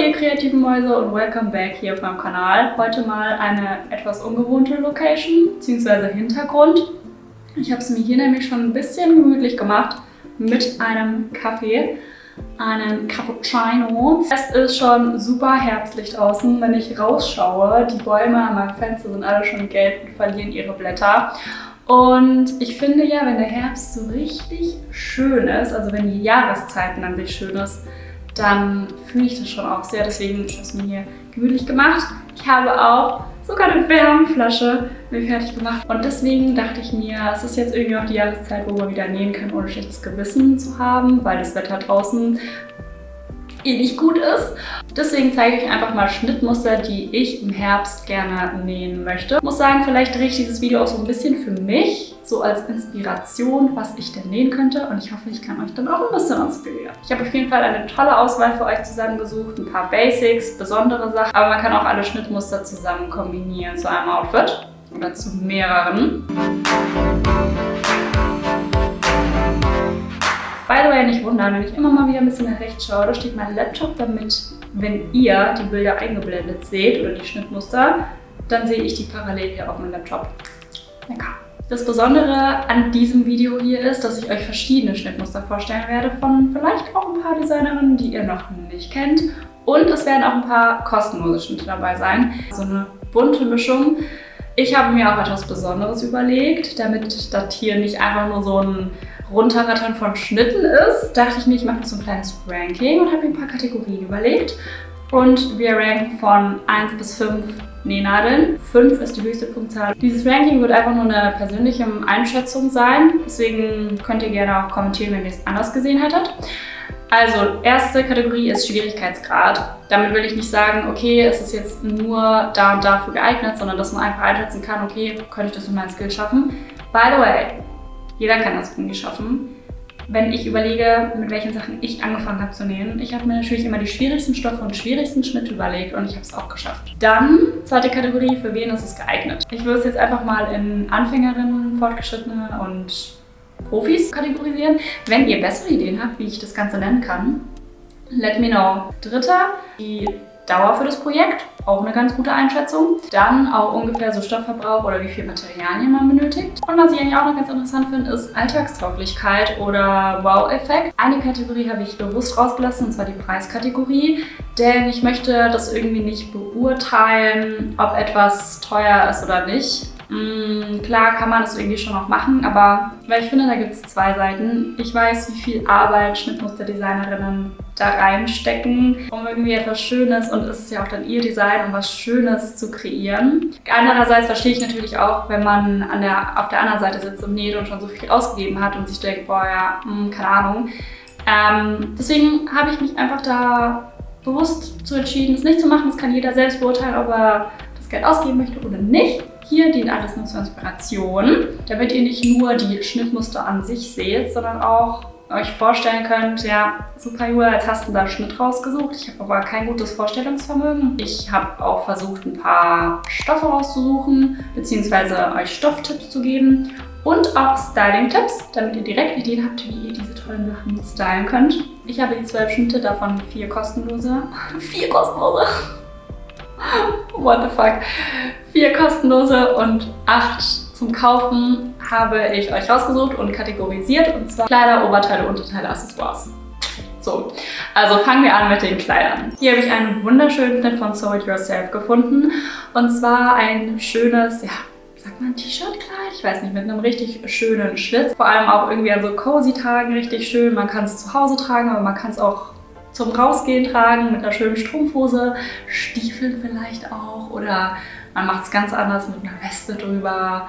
ihr kreativen Mäuse und welcome back hier auf meinem Kanal. Heute mal eine etwas ungewohnte Location bzw. Hintergrund. Ich habe es mir hier nämlich schon ein bisschen gemütlich gemacht mit einem Kaffee, einen Cappuccino. Es ist schon super herbstlich draußen, wenn ich rausschaue. Die Bäume an meinem Fenster sind alle schon gelb und verlieren ihre Blätter. Und ich finde ja, wenn der Herbst so richtig schön ist, also wenn die Jahreszeiten an sich schön ist, dann fühle ich das schon auch sehr. Deswegen habe ich es mir hier gemütlich gemacht. Ich habe auch sogar eine Wärmflasche mir fertig gemacht. Und deswegen dachte ich mir, es ist jetzt irgendwie auch die Jahreszeit, wo man wieder nähen kann, ohne schlechtes Gewissen zu haben, weil das Wetter draußen nicht gut ist. Deswegen zeige ich euch einfach mal Schnittmuster, die ich im Herbst gerne nähen möchte. Ich muss sagen, vielleicht drehe ich dieses Video auch so ein bisschen für mich, so als Inspiration, was ich denn nähen könnte. Und ich hoffe, ich kann euch dann auch ein bisschen inspirieren. Ich habe auf jeden Fall eine tolle Auswahl für euch zusammengesucht. Ein paar Basics, besondere Sachen. Aber man kann auch alle Schnittmuster zusammen kombinieren zu einem Outfit oder zu mehreren. By the way, nicht wundern, wenn ich immer mal wieder ein bisschen nach rechts schaue, da steht mein Laptop, damit, wenn ihr die Bilder eingeblendet seht oder die Schnittmuster, dann sehe ich die parallel hier auf meinem Laptop. Lecker. Das Besondere an diesem Video hier ist, dass ich euch verschiedene Schnittmuster vorstellen werde von vielleicht auch ein paar Designerinnen, die ihr noch nicht kennt. Und es werden auch ein paar kostenlose Schnitte dabei sein. So eine bunte Mischung. Ich habe mir auch etwas Besonderes überlegt, damit das hier nicht einfach nur so ein Runterrattern von Schnitten ist, dachte ich mir, ich mache so ein kleines Ranking und habe mir ein paar Kategorien überlegt. Und wir ranken von 1 bis 5 Nähnadeln. 5 ist die höchste Punktzahl. Dieses Ranking wird einfach nur eine persönliche Einschätzung sein. Deswegen könnt ihr gerne auch kommentieren, wenn ihr es anders gesehen hättet. Also, erste Kategorie ist Schwierigkeitsgrad. Damit will ich nicht sagen, okay, es ist jetzt nur da und dafür geeignet, sondern dass man einfach einschätzen kann, okay, könnte ich das mit meinen Skills schaffen. By the way, jeder kann das irgendwie schaffen. Wenn ich überlege, mit welchen Sachen ich angefangen habe zu nähen, ich habe mir natürlich immer die schwierigsten Stoffe und schwierigsten Schnitte überlegt und ich habe es auch geschafft. Dann, zweite Kategorie, für wen ist es geeignet? Ich würde es jetzt einfach mal in Anfängerinnen, Fortgeschrittene und Profis kategorisieren. Wenn ihr bessere Ideen habt, wie ich das Ganze nennen kann, let me know. Dritter, die Dauer für das Projekt, auch eine ganz gute Einschätzung. Dann auch ungefähr so Stoffverbrauch oder wie viel Materialien man benötigt. Und was ich eigentlich auch noch ganz interessant finde, ist Alltagstauglichkeit oder Wow-Effekt. Eine Kategorie habe ich bewusst rausgelassen, und zwar die Preiskategorie. Denn ich möchte das irgendwie nicht beurteilen, ob etwas teuer ist oder nicht. Klar kann man das irgendwie schon auch machen, aber weil ich finde, da gibt es zwei Seiten. Ich weiß, wie viel Arbeit Schnittmusterdesignerinnen da reinstecken, um irgendwie etwas Schönes, und es ist ja auch dann ihr Design, um was Schönes zu kreieren. Andererseits verstehe ich natürlich auch, wenn man auf der anderen Seite sitzt und näht und schon so viel ausgegeben hat und sich denkt, boah ja, keine Ahnung. Deswegen habe ich mich einfach da bewusst zu entschieden, es nicht zu machen. Das kann jeder selbst beurteilen, ob er das Geld ausgeben möchte oder nicht. Hier dient alles nur zur Inspiration, damit ihr nicht nur die Schnittmuster an sich seht, sondern auch euch vorstellen könnt, ja, super Julia, jetzt hast du da Schnitt rausgesucht. Ich habe aber kein gutes Vorstellungsvermögen. Ich habe auch versucht, ein paar Stoffe rauszusuchen, beziehungsweise euch Stofftipps zu geben und auch Styling-Tipps, damit ihr direkt Ideen habt, wie ihr diese tollen Sachen stylen könnt. Ich habe die 12 Schnitte, davon 4 kostenlose. 4 kostenlose! What the fuck? 4 kostenlose und 8 zum Kaufen habe ich euch rausgesucht und kategorisiert, und zwar Kleider, Oberteile, Unterteile, Accessoires. So, also fangen wir an mit den Kleidern. Hier habe ich einen wunderschönen Schnitt von Sew It Yourself gefunden, und zwar ein schönes, ja, sagt man T-Shirt-Kleid? Ich weiß nicht, mit einem richtig schönen Schlitz. Vor allem auch irgendwie an so cozy Tagen richtig schön. Man kann es zu Hause tragen, aber man kann es auch zum Rausgehen tragen mit einer schönen Strumpfhose, Stiefeln vielleicht auch, oder man macht es ganz anders mit einer Weste drüber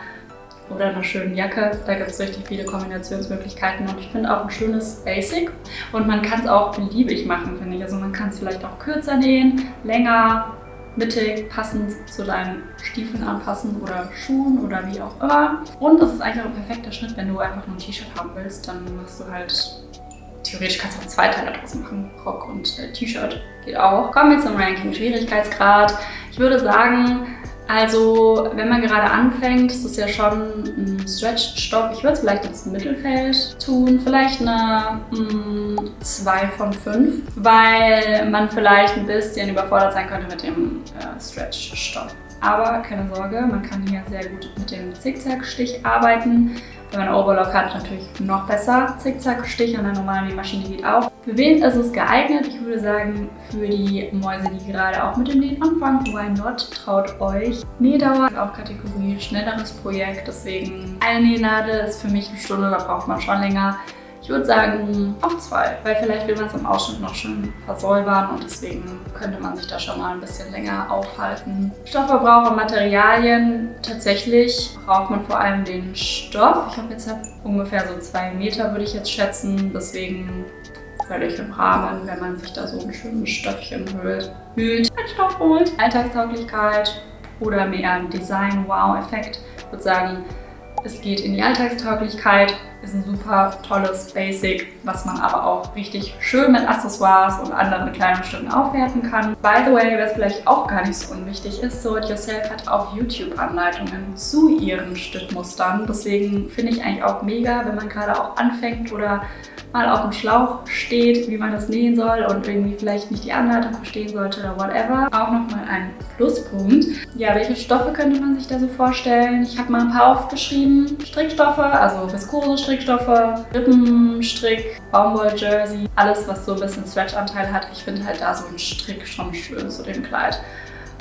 oder einer schönen Jacke. Da gibt es richtig viele Kombinationsmöglichkeiten, und ich finde auch ein schönes Basic, und man kann es auch beliebig machen, finde ich. Also man kann es vielleicht auch kürzer nähen, länger, mittig, passend zu deinen Stiefeln anpassen oder Schuhen oder wie auch immer. Und das ist eigentlich auch ein perfekter Schnitt, wenn du einfach nur ein T-Shirt haben willst, dann machst du halt, theoretisch kannst du auch 2 Teile draus machen, Rock und T-Shirt geht auch. Kommen wir zum Ranking, Schwierigkeitsgrad. Ich würde sagen, Also, wenn man gerade anfängt, ist es ja schon ein Stretch-Stoff. Ich würde es vielleicht ins Mittelfeld tun, vielleicht eine 2 von 5, weil man vielleicht ein bisschen überfordert sein könnte mit dem Stretch-Stoff. Aber keine Sorge, man kann hier sehr gut mit dem Zickzackstich arbeiten. Wenn man Overlock hat, natürlich noch besser. Zickzackstich an der normalen Nähmaschine geht auch. Für wen ist es geeignet? Ich würde sagen, für die Mäuse, die gerade auch mit dem Nähen anfangen. Why not? Traut euch. Nähdauer ist auch Kategorie schnelleres Projekt. Deswegen eine Nähnadel ist für mich eine Stunde, da braucht man schon länger. Ich würde sagen, auch 2, weil vielleicht will man es im Ausschnitt noch schön versäubern und deswegen könnte man sich da schon mal ein bisschen länger aufhalten. Stoffverbrauch und Materialien. Tatsächlich braucht man vor allem den Stoff. Ich habe jetzt ungefähr so 2 Meter, würde ich jetzt schätzen. Deswegen völlig im Rahmen, wenn man sich da so ein schönes Stöffchen hüllt. Stoff holt. Alltagstauglichkeit oder mehr ein Design-Wow-Effekt. Ich würde sagen, es geht in die Alltagstauglichkeit, ist ein super tolles Basic, was man aber auch richtig schön mit Accessoires und anderen Kleidungsstücken aufwerten kann. By the way, was vielleicht auch gar nicht so unwichtig ist, So It Yourself hat auch YouTube-Anleitungen zu ihren Stückmustern. Deswegen finde ich eigentlich auch mega, wenn man gerade auch anfängt oder mal auf dem Schlauch steht, wie man das nähen soll und irgendwie vielleicht nicht die Anleitung verstehen sollte oder whatever. Auch nochmal ein Pluspunkt. Ja, welche Stoffe könnte man sich da so vorstellen? Ich habe mal ein paar aufgeschrieben. Strickstoffe, also Viskose-Strickstoffe, Rippenstrick, Baumwoll-Jersey, alles, was so ein bisschen Stretch-Anteil hat. Ich finde halt da so ein Strick schon schön zu dem Kleid.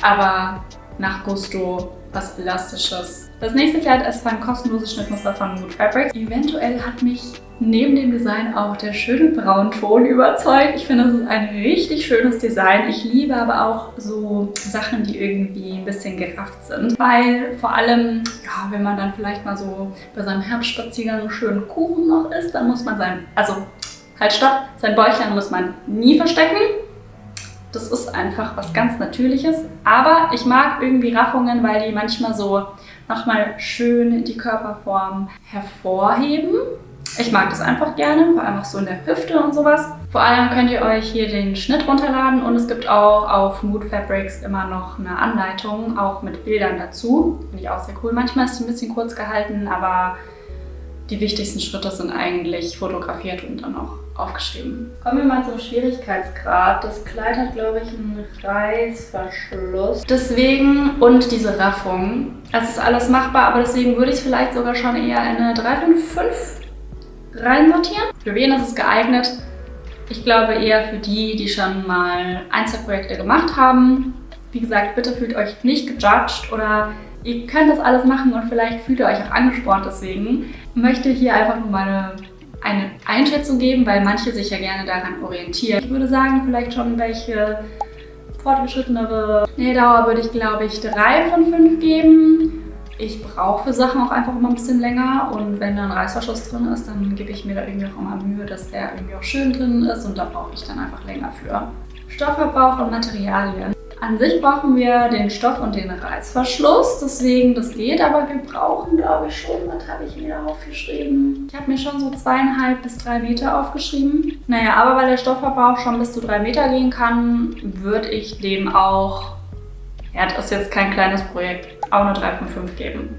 Aber nach Gusto was Elastisches. Das nächste Kleid ist ein kostenloses Schnittmuster von Mood Fabrics. Eventuell hat mich neben dem Design auch der schöne Braunton überzeugt. Ich finde, das ist ein richtig schönes Design. Ich liebe aber auch so Sachen, die irgendwie ein bisschen gerafft sind. Weil vor allem, ja, wenn man dann vielleicht mal so bei seinem Herbstspaziergang einen schönen Kuchen noch isst, dann muss man sein Bäuchlein muss man nie verstecken. Das ist einfach was ganz Natürliches. Aber ich mag irgendwie Raffungen, weil die manchmal so nochmal schön die Körperform hervorheben. Ich mag das einfach gerne, vor allem auch so in der Hüfte und sowas. Vor allem könnt ihr euch hier den Schnitt runterladen und es gibt auch auf Mood Fabrics immer noch eine Anleitung, auch mit Bildern dazu. Finde ich auch sehr cool. Manchmal ist es ein bisschen kurz gehalten, aber die wichtigsten Schritte sind eigentlich fotografiert und dann auch aufgeschrieben. Kommen wir mal zum Schwierigkeitsgrad. Das Kleid hat, glaube ich, einen Reißverschluss. Deswegen, und diese Raffung. Es ist alles machbar, aber deswegen würde ich es vielleicht sogar schon eher in eine 3 von 5 reinsortieren. Für wen ist es geeignet? Ich glaube eher für die, die schon mal Einzelprojekte gemacht haben. Wie gesagt, bitte fühlt euch nicht gejudged oder ihr könnt das alles machen und vielleicht fühlt ihr euch auch angespornt deswegen. Ich möchte hier einfach nur mal eine Einschätzung geben, weil manche sich ja gerne daran orientieren. Ich würde sagen, vielleicht schon welche fortgeschrittenere Nähdauer würde ich, glaube ich, 3 von 5 geben. Ich brauche für Sachen auch einfach immer ein bisschen länger und wenn da ein Reißverschluss drin ist, dann gebe ich mir da irgendwie auch immer Mühe, dass der irgendwie auch schön drin ist und da brauche ich dann einfach länger für. Stoffverbrauch und Materialien. An sich brauchen wir den Stoff und den Reißverschluss, deswegen das geht, aber wir brauchen, glaube ich, schon, was habe ich mir da aufgeschrieben? Ich habe mir schon so 2,5 bis 3 Meter aufgeschrieben. Naja, aber weil der Stoffverbrauch schon bis zu 3 Meter gehen kann, würde ich dem auch, ja, das ist jetzt kein kleines Projekt, auch eine 3 von 5 geben.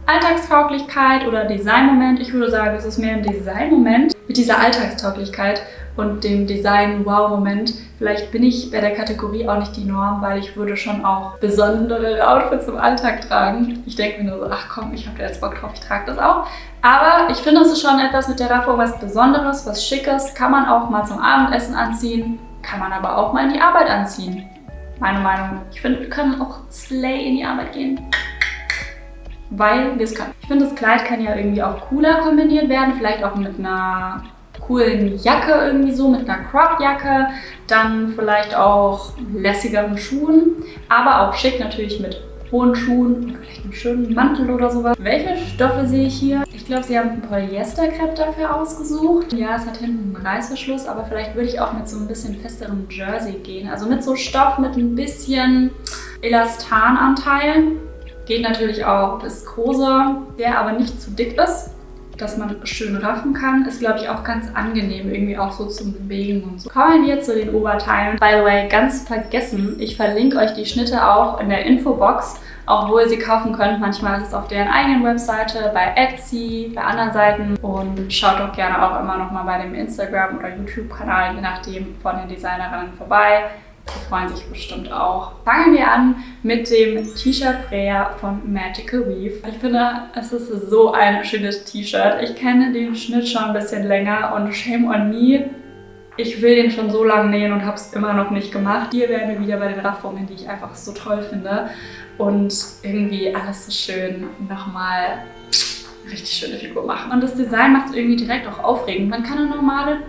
Alltagstauglichkeit oder Designmoment, ich würde sagen, es ist mehr ein Designmoment mit dieser Alltagstauglichkeit und dem Design-Wow-Moment. Vielleicht bin ich bei der Kategorie auch nicht die Norm, weil ich würde schon auch besondere Outfits im Alltag tragen. Ich denke mir nur so, ach komm, ich habe da jetzt Bock drauf, ich trage das auch. Aber ich finde, es ist schon etwas mit der Raffung, was Besonderes, was Schickes. Kann man auch mal zum Abendessen anziehen, kann man aber auch mal in die Arbeit anziehen. Meine Meinung. Ich finde, wir können auch slay in die Arbeit gehen. Weil wir es können. Ich finde, das Kleid kann ja irgendwie auch cooler kombiniert werden. Vielleicht auch mit einer coolen Jacke irgendwie so, mit einer Crop-Jacke. Dann vielleicht auch lässigeren Schuhen. Aber auch schick natürlich mit hohen Schuhen und vielleicht einem schönen Mantel oder sowas. Welche Stoffe sehe ich hier? Ich glaube, sie haben ein Polyesterkrepp dafür ausgesucht. Ja, es hat hinten einen Reißverschluss, aber vielleicht würde ich auch mit so ein bisschen festerem Jersey gehen. Also mit so Stoff mit ein bisschen Elastananteil. Geht natürlich auch Viskose, der aber nicht zu dick ist. dass man schön raffen kann. Ist, glaube ich, auch ganz angenehm, irgendwie auch so zum Bewegen und so. Kommen wir zu den Oberteilen. By the way, ganz vergessen, ich verlinke euch die Schnitte auch in der Infobox, auch wo ihr sie kaufen könnt. Manchmal ist es auf deren eigenen Webseite, bei Etsy, bei anderen Seiten. Und schaut doch gerne auch immer noch mal bei dem Instagram- oder YouTube-Kanal, je nachdem, von den Designerinnen vorbei. Die freuen sich bestimmt auch. Fangen wir an mit dem T-Shirt Freya von Magical Weave. Ich finde, es ist so ein schönes T-Shirt. Ich kenne den Schnitt schon ein bisschen länger und shame on me. Ich will den schon so lange nähen und habe es immer noch nicht gemacht. Hier wären wir wieder bei den Raffungen, die ich einfach so toll finde. Und irgendwie alles so schön nochmal richtig schöne Figur machen. Und das Design macht es irgendwie direkt auch aufregend. Man kann eine normale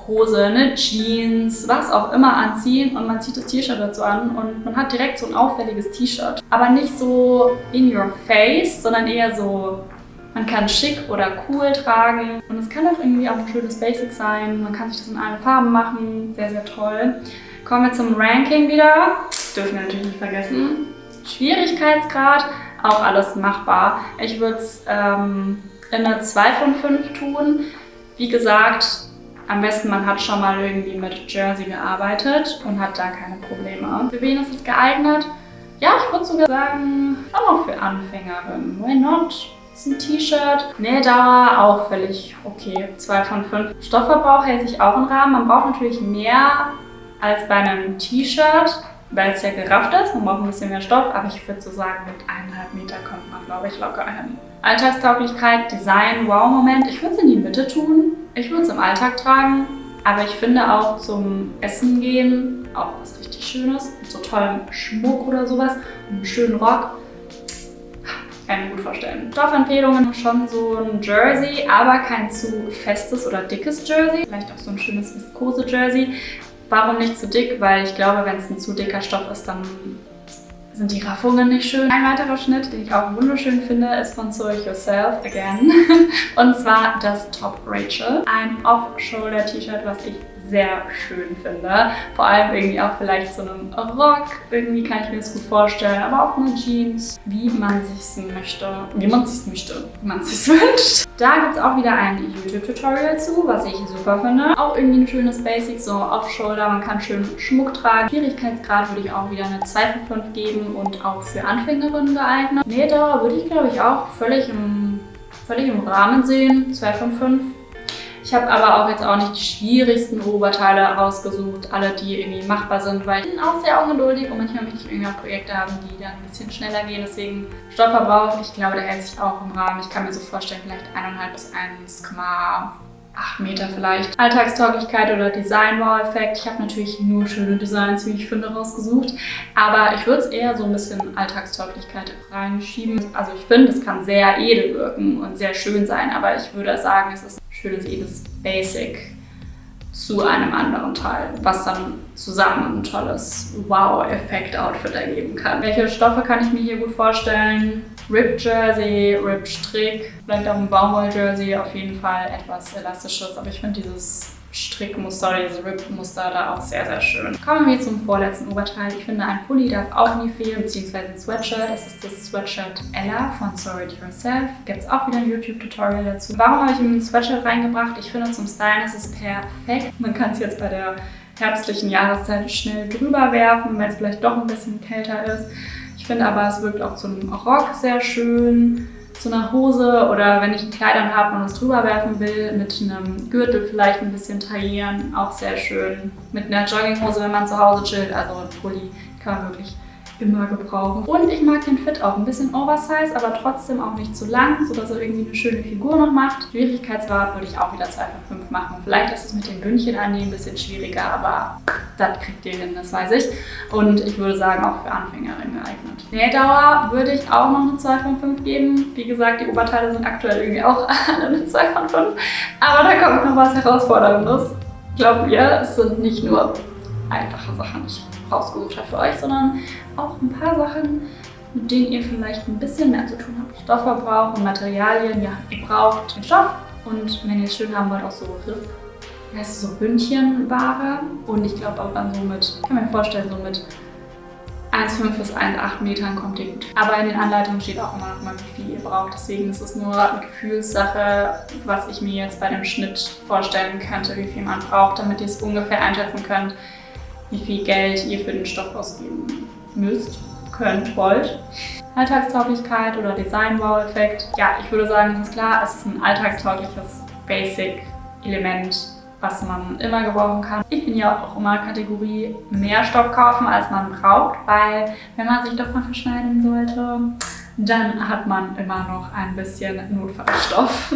Hose, eine Jeans, was auch immer anziehen und man zieht das T-Shirt dazu an und man hat direkt so ein auffälliges T-Shirt. Aber nicht so in your face, sondern eher so, man kann schick oder cool tragen und es kann auch irgendwie auch ein schönes Basic sein. Man kann sich das in allen Farben machen, sehr, sehr toll. Kommen wir zum Ranking wieder, dürfen wir natürlich nicht vergessen. Schwierigkeitsgrad, auch alles machbar. Ich würde es in eine 2 von 5 tun. Wie gesagt, am besten man hat schon mal irgendwie mit Jersey gearbeitet und hat da keine Probleme. Für wen ist es geeignet? Ja, ich würde sogar sagen, schon auch für Anfängerinnen. Why not? Das ist ein T-Shirt. Nähdauer auch völlig okay. 2 von 5. Stoffverbrauch hält sich auch im Rahmen. Man braucht natürlich mehr als bei einem T-Shirt, weil es ja gerafft ist. Man braucht ein bisschen mehr Stoff, aber ich würde so sagen, mit 1,5 Meter kommt man, glaube ich, locker hin. Alltagstauglichkeit, Design, Wow-Moment. Ich würde es in die Mitte tun. Ich würde es im Alltag tragen, aber ich finde auch zum Essen gehen auch was richtig Schönes. Mit so tollem Schmuck oder sowas und einem schönen Rock. Kann ich mir gut vorstellen. Stoffempfehlungen schon so ein Jersey, aber kein zu festes oder dickes Jersey. Vielleicht auch so ein schönes Viskose-Jersey. Warum nicht zu dick? Weil ich glaube, wenn es ein zu dicker Stoff ist, dann sind die Raffungen nicht schön. Ein weiterer Schnitt, den ich auch wunderschön finde, ist von Sew It Yourself again. Und zwar das Top Rachel. Ein Off-Shoulder-T-Shirt, was ich sehr schön finde. Vor allem irgendwie auch vielleicht so einem Rock. Irgendwie kann ich mir das gut vorstellen. Aber auch eine Jeans, wie man sich's möchte. Wie man sich's wünscht. Da gibt es auch wieder ein YouTube-Tutorial zu, was ich super finde. Auch irgendwie ein schönes Basic, so Off-Shoulder. Man kann schön Schmuck tragen. Schwierigkeitsgrad würde ich auch wieder eine 2 von 5 geben und auch für Anfängerinnen geeignet. Nähdauer würde ich, glaube ich, auch völlig im Rahmen sehen. 2 von 5. Ich habe aber auch jetzt auch nicht die schwierigsten Oberteile rausgesucht, alle die irgendwie machbar sind, weil ich bin auch sehr ungeduldig und manchmal möchte ich irgendwie auch Projekte haben, die dann ein bisschen schneller gehen. Deswegen Stoffverbrauch, ich glaube, der hält sich auch im Rahmen. Ich kann mir so vorstellen, vielleicht 1,5 bis 1,8 Meter vielleicht. Alltagstauglichkeit oder Design-Wow-Effekt. Ich habe natürlich nur schöne Designs, wie ich finde, rausgesucht. Aber ich würde es eher so ein bisschen Alltagstauglichkeit reinschieben. Also ich finde, es kann sehr edel wirken und sehr schön sein, aber ich würde sagen, es ist schönes jedes Basic zu einem anderen Teil, was dann zusammen ein tolles Wow-Effekt-Outfit ergeben kann. Welche Stoffe kann ich mir hier gut vorstellen? Ripped Jersey, Ripped Strick, vielleicht auch ein Baumwoll-Jersey, auf jeden Fall etwas Elastisches, aber ich finde dieses Strickmuster, dieses Ripped-Muster da auch sehr, sehr schön. Kommen wir zum vorletzten Oberteil. Ich finde, ein Pulli darf auch nie fehlen, beziehungsweise ein Sweatshirt. Es ist das Sweatshirt Ella von Sew It Yourself. Gibt es auch wieder ein YouTube-Tutorial dazu. Warum habe ich ein Sweatshirt reingebracht? Ich finde, zum Stylen ist es perfekt. Man kann es jetzt bei der herbstlichen Jahreszeit schnell drüber werfen, wenn es vielleicht doch ein bisschen kälter ist. Ich finde aber, es wirkt auch zu einem Rock sehr schön, zu einer Hose oder wenn ich ein Kleid anhabe und es drüber werfen will, mit einem Gürtel vielleicht ein bisschen taillieren, auch sehr schön. Mit einer Jogginghose, wenn man zu Hause chillt, also ein Pulli kann man wirklich immer gebrauchen. Und ich mag den Fit auch ein bisschen oversize, aber trotzdem auch nicht zu lang, sodass er irgendwie eine schöne Figur noch macht. Schwierigkeitsgrad würde ich auch wieder 2 von 5 machen. Vielleicht ist es mit dem Bündchen annehmen ein bisschen schwieriger, aber das kriegt ihr hin, das weiß ich. Und ich würde sagen, auch für Anfängerinnen geeignet. Nähdauer würde ich auch noch eine 2 von 5 geben. Wie gesagt, die Oberteile sind aktuell irgendwie auch alle eine 2 von 5. Aber da kommt noch was Herausforderndes. Glaubt mir, es sind nicht nur einfache Sachen, die ich rausgesucht habe für euch, sondern auch ein paar Sachen, mit denen ihr vielleicht ein bisschen mehr zu tun habt. Stoffverbrauch und Materialien, ja, ihr braucht den Stoff und wenn ihr es schön haben wollt, auch so so Bündchenware und ich glaube auch dann so mit, ich kann mir vorstellen, so mit 1,5 bis 1,8 Metern kommt ihr gut. Aber in den Anleitungen steht auch immer noch mal, wie viel ihr braucht. Deswegen ist es nur eine Gefühlssache, was ich mir jetzt bei dem Schnitt vorstellen könnte, wie viel man braucht, damit ihr es ungefähr einschätzen könnt, wie viel Geld ihr für den Stoff ausgeben müsst, könnt, wollt. Alltagstauglichkeit oder Design-Wow-Effekt. Ja, ich würde sagen, es ist klar, es ist ein alltagstaugliches Basic-Element, was man immer gebrauchen kann. Ich bin ja auch immer Kategorie mehr Stoff kaufen, als man braucht, weil wenn man sich doch mal verschneiden sollte, dann hat man immer noch ein bisschen Notfallstoff.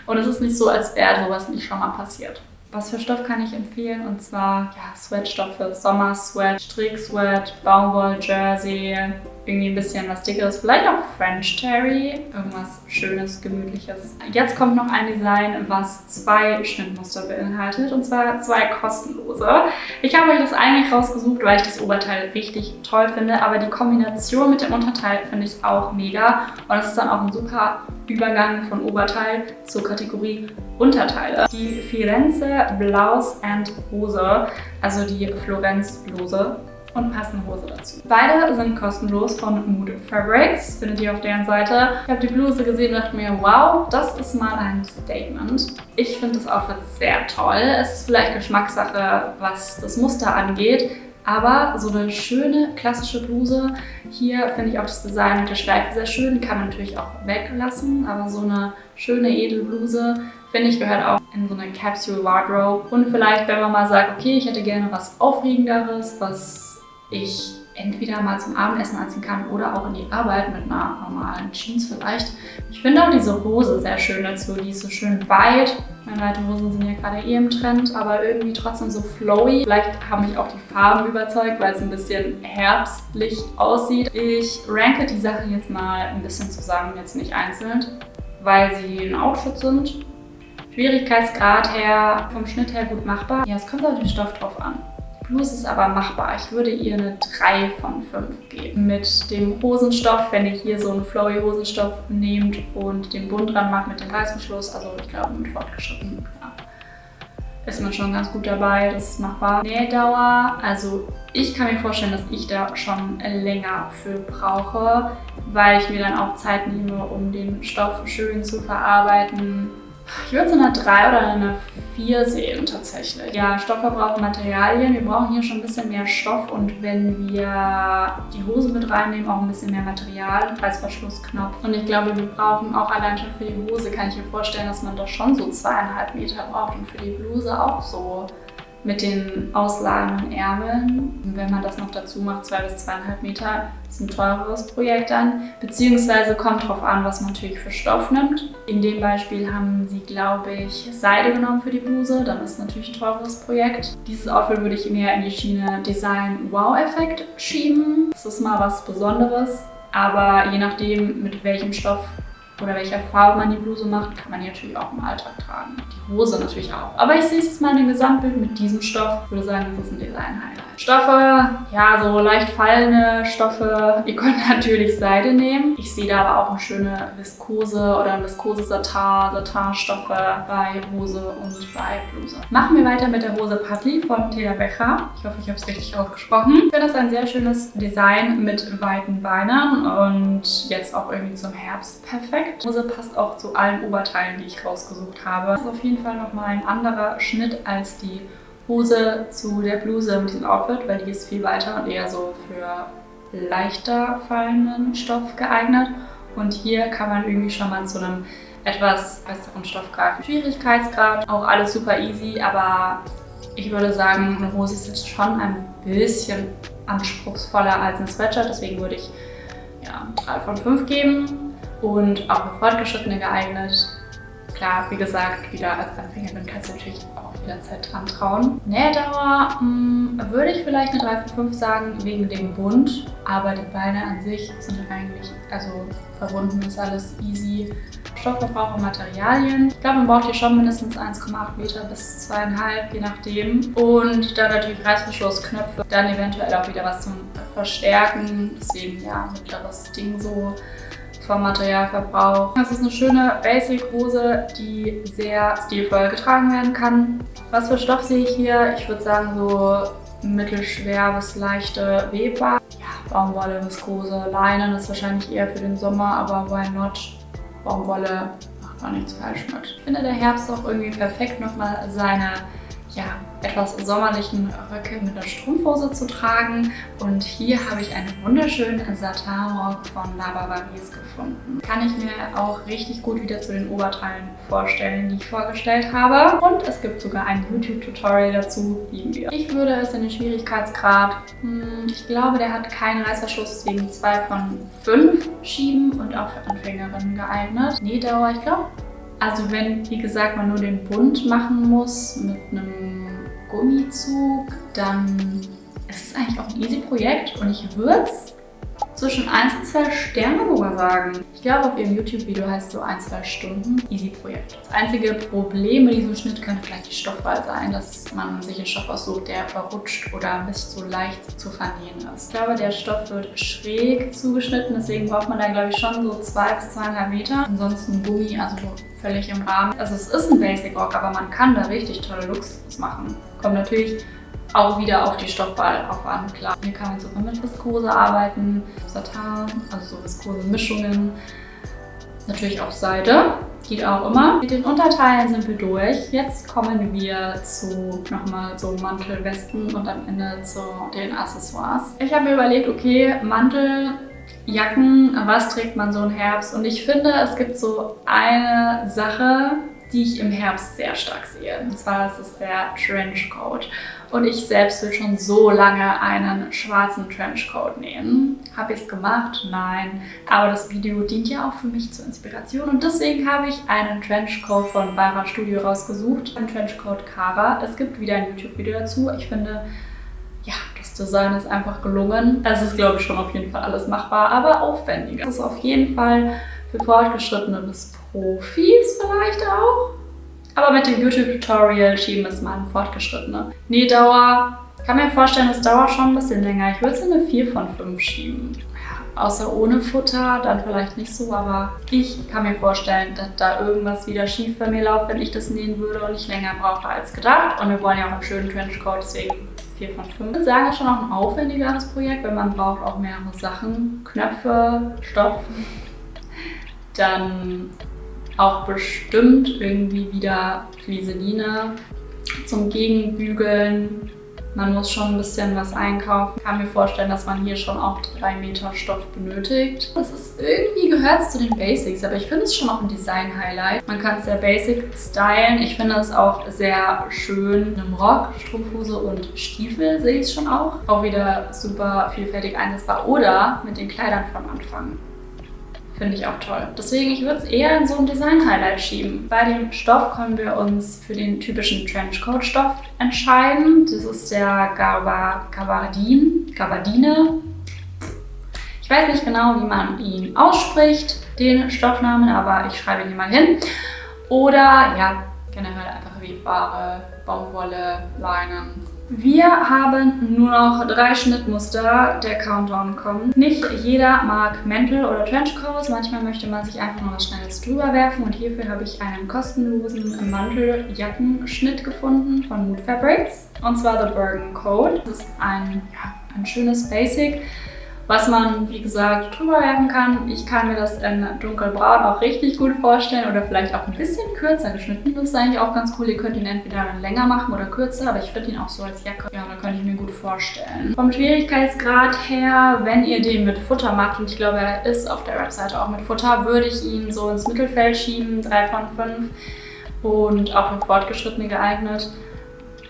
Und es ist nicht so, als wäre sowas nicht schon mal passiert. Was für Stoff kann ich empfehlen? Und zwar Sweatstoffe, Sommersweat, Stricksweat, Baumwoll-Jersey, irgendwie ein bisschen was Dickeres, vielleicht auch French Terry, irgendwas Schönes, Gemütliches. Jetzt kommt noch ein Design, was 2 Schnittmuster beinhaltet, und zwar 2 kostenlose. Ich habe euch das eigentlich rausgesucht, weil ich das Oberteil richtig toll finde, aber die Kombination mit dem Unterteil finde ich auch mega, und es ist dann auch ein super Übergang von Oberteil zur Kategorie Unterteile. Die Firenze Blouse and Hose, also die Florenz-Bluse und passende Hose dazu. Beide sind kostenlos von Mood Fabrics, findet ihr auf deren Seite. Ich habe die Bluse gesehen und dachte mir, wow, das ist mal ein Statement. Ich finde das Outfit sehr toll. Es ist vielleicht Geschmackssache, was das Muster angeht, aber so eine schöne klassische Bluse, hier finde ich auch das Design mit der Schleife sehr schön, kann man natürlich auch weglassen, aber so eine schöne Edelbluse, finde ich, gehört auch in so eine Capsule Wardrobe. Und vielleicht, wenn man mal sagt, okay, ich hätte gerne was Aufregenderes, was ich entweder mal zum Abendessen anziehen kann oder auch in die Arbeit mit einer normalen Jeans vielleicht. Ich finde auch diese Hose sehr schön dazu, die ist so schön weit. Meine weite Hosen sind ja gerade im Trend, aber irgendwie trotzdem so flowy. Vielleicht haben mich auch die Farben überzeugt, weil es ein bisschen herbstlich aussieht. Ich ranke die Sachen jetzt mal ein bisschen zusammen, jetzt nicht einzeln, weil sie ein Outfit sind. Schwierigkeitsgrad her, vom Schnitt her gut machbar. Ja, es kommt auf den Stoff drauf an. Die Bluse ist aber machbar. Ich würde ihr eine 3 von 5 geben. Mit dem Hosenstoff, wenn ihr hier so einen flowy Hosenstoff nehmt und den Bund dran macht mit dem Reißverschluss, also ich glaube mit fortgeschritten, ist man schon ganz gut dabei, das ist machbar. Nähdauer, also ich kann mir vorstellen, dass ich da schon länger für brauche, weil ich mir dann auch Zeit nehme, um den Stoff schön zu verarbeiten. Ich würde es in einer 3 oder in einer 4 sehen tatsächlich. Ja, Stoffverbrauch und Materialien. Wir brauchen hier schon ein bisschen mehr Stoff, und wenn wir die Hose mit reinnehmen, auch ein bisschen mehr Material, Reißverschlussknopf. Und ich glaube, wir brauchen auch allein schon für die Hose, kann ich mir vorstellen, dass man doch schon so 2,5 Meter braucht, und für die Bluse auch so mit den ausladenden Ärmeln. Und wenn man das noch dazu macht, 2 bis 2,5 Meter, ist ein teureres Projekt dann. Beziehungsweise kommt drauf an, was man natürlich für Stoff nimmt. In dem Beispiel haben sie, glaube ich, Seide genommen für die Bluse. Dann ist es natürlich ein teures Projekt. Dieses Outfit würde ich mehr in die Schiene Design-Wow-Effekt schieben. Das ist mal was Besonderes. Aber je nachdem, mit welchem Stoff oder welcher Farbe man die Bluse macht, kann man die natürlich auch im Alltag tragen. Die Hose natürlich auch. Aber ich sehe es jetzt mal in dem Gesamtbild mit diesem Stoff. Ich würde sagen, das ist ein Design-Highlight. Stoffe, ja, so leicht fallende Stoffe. Ihr könnt natürlich Seide nehmen. Ich sehe da aber auch eine schöne Viskose oder ein Viskose-Satin-Stoffe bei Hose und bei Bluse. Machen wir weiter mit der Hose Patli von Tela Becha. Ich hoffe, ich habe es richtig ausgesprochen. Ich finde das ein sehr schönes Design mit weiten Beinen und jetzt auch irgendwie zum Herbst perfekt. Die Hose passt auch zu allen Oberteilen, die ich rausgesucht habe. Das ist auf jeden Fall nochmal ein anderer Schnitt als die Hose zu der Bluse mit diesem Outfit, weil die ist viel weiter und eher so für leichter fallenden Stoff geeignet. Und hier kann man irgendwie schon mal zu einem etwas besseren Stoff greifen. Schwierigkeitsgrad, auch alles super easy, aber ich würde sagen, eine Hose ist jetzt schon ein bisschen anspruchsvoller als ein Sweatshirt, deswegen würde ich 3 von 5 geben und auch für Fortgeschrittene geeignet. Klar, wie gesagt, wieder als Anfängerin kannst du natürlich auch jederzeit dran trauen. Nähdauer würde ich vielleicht eine 3 von 5 sagen, wegen dem Bund. Aber die Beine an sich sind eigentlich, also verbunden ist alles easy. Stoffverbrauch und Materialien. Ich glaube, man braucht hier schon mindestens 1,8 Meter bis 2,5, je nachdem. Und dann natürlich Reißverschlussknöpfe. Dann eventuell auch wieder was zum Verstärken. Deswegen ja, mittleres Ding so. Vom Materialverbrauch. Das ist eine schöne Basic-Hose, die sehr stilvoll getragen werden kann. Was für Stoff sehe ich hier? Ich würde sagen so mittelschwer bis leichte Webbar. Ja, Baumwolle, Viskose, Leinen ist wahrscheinlich eher für den Sommer, aber why not? Baumwolle macht man nichts falsch mit. Ich finde der Herbst auch irgendwie perfekt, nochmal seine etwas sommerlichen Röcke mit einer Strumpfhose zu tragen. Und hier habe ich einen wunderschönen Satinrock von La Barbaries gefunden. Kann ich mir auch richtig gut wieder zu den Oberteilen vorstellen, die ich vorgestellt habe. Und es gibt sogar ein YouTube-Tutorial dazu, lieben wir. Ich würde es in den Schwierigkeitsgrad, ich glaube, der hat keinen Reißverschluss, deswegen 2 von 5 schieben und auch für Anfängerinnen geeignet. Nähdauer, ich glaube, also wenn, wie gesagt, man nur den Bund machen muss mit einem Gummizug, dann ist es eigentlich auch ein easy Projekt und ich würde es zwischen 1 und 2 Sterne sogar sagen. Ich glaube, auf ihrem YouTube-Video heißt es so 1-2 Stunden. Easy Projekt. Das einzige Problem mit diesem Schnitt könnte vielleicht die Stoffwahl sein, dass man sich einen Stoff aussucht, der verrutscht oder nicht so leicht zu vernähen ist. Ich glaube, der Stoff wird schräg zugeschnitten, deswegen braucht man da, glaube ich, schon so 2 bis 2,5 Meter. Ansonsten Gummi, also völlig im Rahmen. Also es ist ein Basic Rock, aber man kann da richtig tolle Looks machen. Kommt natürlich auch wieder auf die Stoffwahl auf an, klar. Hier kann man sogar mit Viskose arbeiten, Satin, also so Viskose-Mischungen. Natürlich auch Seide, geht auch immer. Mit den Unterteilen sind wir durch. Jetzt kommen wir zu nochmal so Mantelwesten und am Ende zu den Accessoires. Ich habe mir überlegt, okay, Mantel, Jacken, was trägt man so im Herbst? Und ich finde, es gibt so eine Sache, die ich im Herbst sehr stark sehe. Und zwar ist es der Trenchcoat. Und ich selbst will schon so lange einen schwarzen Trenchcoat nähen. Habe ich es gemacht? Nein. Aber das Video dient ja auch für mich zur Inspiration. Und deswegen habe ich einen Trenchcoat von Bara Studio rausgesucht. Ein Trenchcoat Cara. Es gibt wieder ein YouTube-Video dazu. Ich finde, ja, das Design ist einfach gelungen. Es ist, glaube ich, schon auf jeden Fall alles machbar, aber aufwendiger. Das ist auf jeden Fall für Fortgeschrittene bis Profis vielleicht auch. Aber mit dem YouTube-Tutorial schieben wir es mal in Fortgeschrittene. Nähdauer, kann mir vorstellen, es dauert schon ein bisschen länger. Ich würde es in eine 4 von 5 schieben. Ja, außer ohne Futter, dann vielleicht nicht so, aber ich kann mir vorstellen, dass da irgendwas wieder schief bei mir läuft, wenn ich das nähen würde und ich länger brauche als gedacht. Und wir wollen ja auch einen schönen Trenchcoat, deswegen 4 von 5. Ich würde sagen, es ist schon auch ein aufwendigeres Projekt, weil man braucht auch mehrere Sachen. Knöpfe, Stoff, dann auch bestimmt irgendwie wieder Flieseline zum Gegenbügeln. Man muss schon ein bisschen was einkaufen. Ich kann mir vorstellen, dass man hier schon auch 3 Meter Stoff benötigt. Das ist irgendwie, gehört zu den Basics, aber ich finde es schon auch ein Design-Highlight. Man kann es sehr basic stylen. Ich finde es auch sehr schön. Mit einem Rock, Strumpfhose und Stiefel sehe ich es schon auch. Auch wieder super vielfältig einsetzbar. Oder mit den Kleidern vom Anfang. Finde ich auch toll. Deswegen, ich würde es eher in so ein Design-Highlight schieben. Bei dem Stoff können wir uns für den typischen Trenchcoat-Stoff entscheiden. Das ist der Gabardine. Ich weiß nicht genau, wie man ihn ausspricht, den Stoffnamen, aber ich schreibe ihn hier mal hin. Oder ja, generell einfach webbare Baumwolle, Leinen. Wir haben nur noch 3 Schnittmuster, der Countdown kommt. Nicht jeder mag Mäntel oder Trenchcoats, manchmal möchte man sich einfach noch was Schnelles drüber werfen und hierfür habe ich einen kostenlosen Mantel-Jackenschnitt gefunden von Mood Fabrics und zwar The Bergen Coat. Das ist ein schönes Basic, was man, wie gesagt, drüber werfen kann. Ich kann mir das in dunkelbraun auch richtig gut vorstellen oder vielleicht auch ein bisschen kürzer geschnitten. Das ist eigentlich auch ganz cool. Ihr könnt ihn entweder länger machen oder kürzer, aber ich finde ihn auch so als Jacke. Ja, da könnte ich mir gut vorstellen. Vom Schwierigkeitsgrad her, wenn ihr den mit Futter macht, und ich glaube, er ist auf der Webseite auch mit Futter, würde ich ihn so ins Mittelfeld schieben, 3 von 5 und auch für Fortgeschrittene geeignet.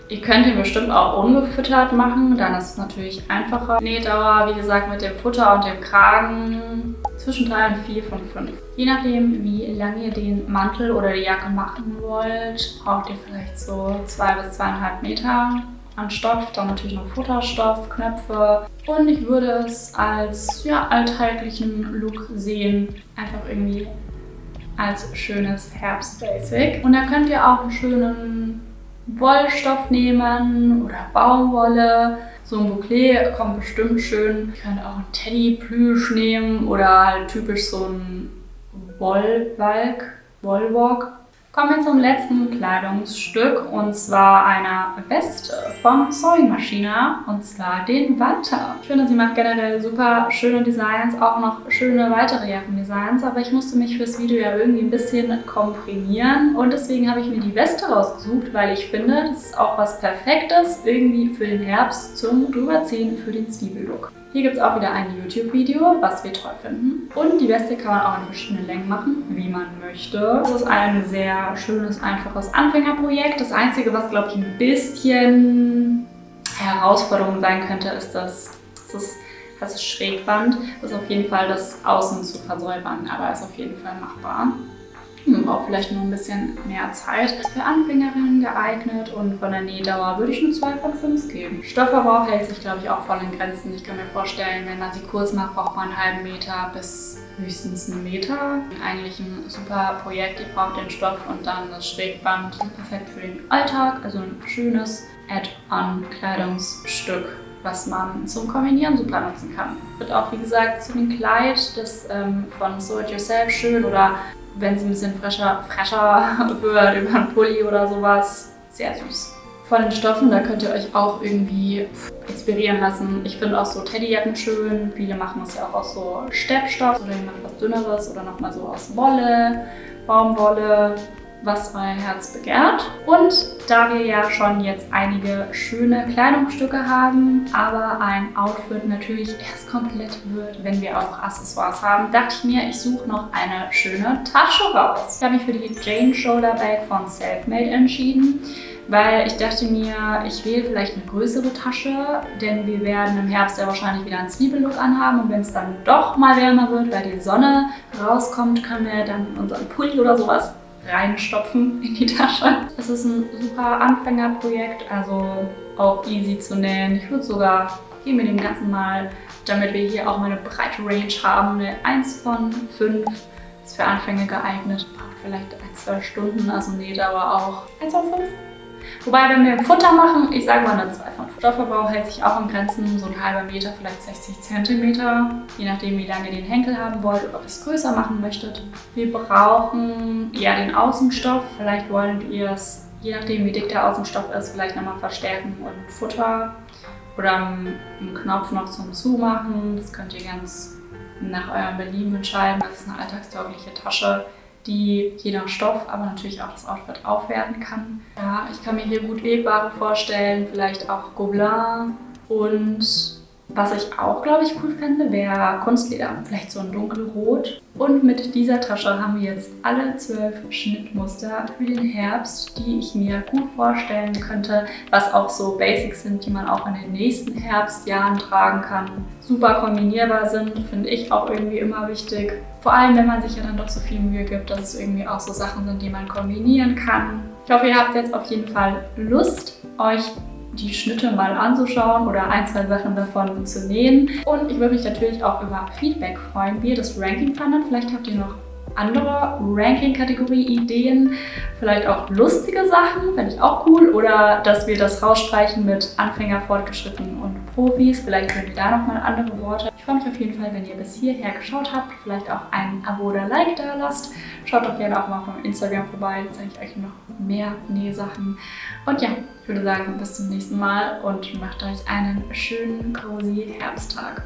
Ihr könnt ihn bestimmt auch ungefüttert machen, dann ist es natürlich einfacher. Nähdauer, wie gesagt, mit dem Futter und dem Kragen zwischen 3 und 4 von 5. Je nachdem, wie lange ihr den Mantel oder die Jacke machen wollt, braucht ihr vielleicht so 2 bis 2,5 Meter an Stoff. Dann natürlich noch Futterstoff, Knöpfe. Und ich würde es als alltäglichen Look sehen. Einfach irgendwie als schönes Herbst-Basic. Und da könnt ihr auch einen schönen Wollstoff nehmen oder Baumwolle. So ein Bouclé kommt bestimmt schön. Ihr könnt auch einen Teddy-Plüsch nehmen oder halt typisch so ein Wollwalk. Kommen wir zum letzten Kleidungsstück und zwar einer Weste von Sewing Machina und zwar den Walter. Ich finde, sie macht generell super schöne Designs, auch noch schöne weitere Jackendesigns, aber ich musste mich fürs Video ja irgendwie ein bisschen komprimieren und deswegen habe ich mir die Weste rausgesucht, weil ich finde, das ist auch was Perfektes irgendwie für den Herbst zum Drüberziehen für den Zwiebellook. Hier gibt es auch wieder ein YouTube-Video, was wir toll finden. Und die Weste kann man auch in verschiedenen Längen machen, wie man möchte. Das ist ein sehr schönes, einfaches Anfängerprojekt. Das Einzige, was, glaube ich, ein bisschen Herausforderung sein könnte, ist das Schrägband. Das ist auf jeden Fall das Außen zu versäubern, aber ist auf jeden Fall machbar. Man braucht vielleicht nur ein bisschen mehr Zeit. Ist für Anfängerinnen geeignet und von der Nähdauer würde ich eine 2 von 5 geben. Stoffverbrauch hält sich, glaube ich, auch voll in Grenzen. Ich kann mir vorstellen, wenn man sie kurz macht, braucht man einen halben Meter bis höchstens einen Meter. Eigentlich ein super Projekt. Ihr braucht den Stoff und dann das Schrägband. Perfekt für den Alltag, also ein schönes Add-on-Kleidungsstück, was man zum Kombinieren super nutzen kann. Wird auch, wie gesagt, zu dem Kleid, das von Sew It Yourself schön oder wenn sie ein bisschen fresher wird, über einen Pulli oder sowas. Sehr süß. Von den Stoffen, da könnt ihr euch auch irgendwie inspirieren lassen. Ich finde auch so Teddyjacken schön. Viele machen es ja auch aus so Steppstoff oder die machen was Dünneres oder nochmal so aus Wolle, Baumwolle, was euer Herz begehrt. Und da wir ja schon jetzt einige schöne Kleidungsstücke haben, aber ein Outfit natürlich erst komplett wird, wenn wir auch Accessoires haben, dachte ich mir, ich suche noch eine schöne Tasche raus. Ich habe mich für die Jane Shoulder Bag von Selfmade entschieden, weil ich dachte mir, ich wähle vielleicht eine größere Tasche, denn wir werden im Herbst ja wahrscheinlich wieder einen Zwiebellook anhaben und wenn es dann doch mal wärmer wird, weil die Sonne rauskommt, können wir dann unseren Pulli oder sowas reinstopfen in die Tasche. Es ist ein super Anfängerprojekt, also auch easy zu nähen. Ich würde sogar hier mit dem Ganzen mal, damit wir hier auch mal eine breite Range haben, eine 1 von 5 ist für Anfänger geeignet. Braucht vielleicht 1-2 Stunden, also Nähdauer auch 1 von 5. Wobei, wenn wir Futter machen, ich sage mal eine 2 von 5. Stoffverbrauch hält sich auch in Grenzen, so ein halber Meter, vielleicht 60 cm, je nachdem wie lange ihr den Henkel haben wollt oder ob ihr es größer machen möchtet. Wir brauchen ja den Außenstoff, vielleicht wollt ihr es, je nachdem wie dick der Außenstoff ist, vielleicht nochmal verstärken und Futter oder einen Knopf noch zum Zumachen. Das könnt ihr ganz nach eurem Belieben entscheiden. Das ist eine alltagstaugliche Tasche, die je nach Stoff, aber natürlich auch das Outfit aufwerten kann. Ja, ich kann mir hier gut Webbare vorstellen, vielleicht auch Gobelin und was ich auch, glaube ich, cool fände, wäre Kunstleder, vielleicht so ein dunkelrot. Und mit dieser Tasche haben wir jetzt alle 12 Schnittmuster für den Herbst, die ich mir gut vorstellen könnte, was auch so Basics sind, die man auch in den nächsten Herbstjahren tragen kann. Super kombinierbar sind, finde ich auch irgendwie immer wichtig. Vor allem, wenn man sich ja dann doch so viel Mühe gibt, dass es irgendwie auch so Sachen sind, die man kombinieren kann. Ich hoffe, ihr habt jetzt auf jeden Fall Lust, euch die Schnitte mal anzuschauen oder 1-2 Sachen davon zu nähen. Und ich würde mich natürlich auch über Feedback freuen, wie ihr das Ranking fandet. Vielleicht habt ihr noch andere Ranking-Kategorie-Ideen, vielleicht auch lustige Sachen, fände ich auch cool. Oder dass wir das rausstreichen mit Anfänger, Fortgeschritten und Profis. Vielleicht hören wir da nochmal andere Worte. Ich freue mich auf jeden Fall, wenn ihr bis hierher geschaut habt. Vielleicht auch ein Abo oder Like da lasst. Schaut doch gerne auch mal auf meinem Instagram vorbei. Da zeige ich euch noch mehr Nähsachen. Und ja, ich würde sagen, bis zum nächsten Mal und macht euch einen schönen, cozy Herbsttag.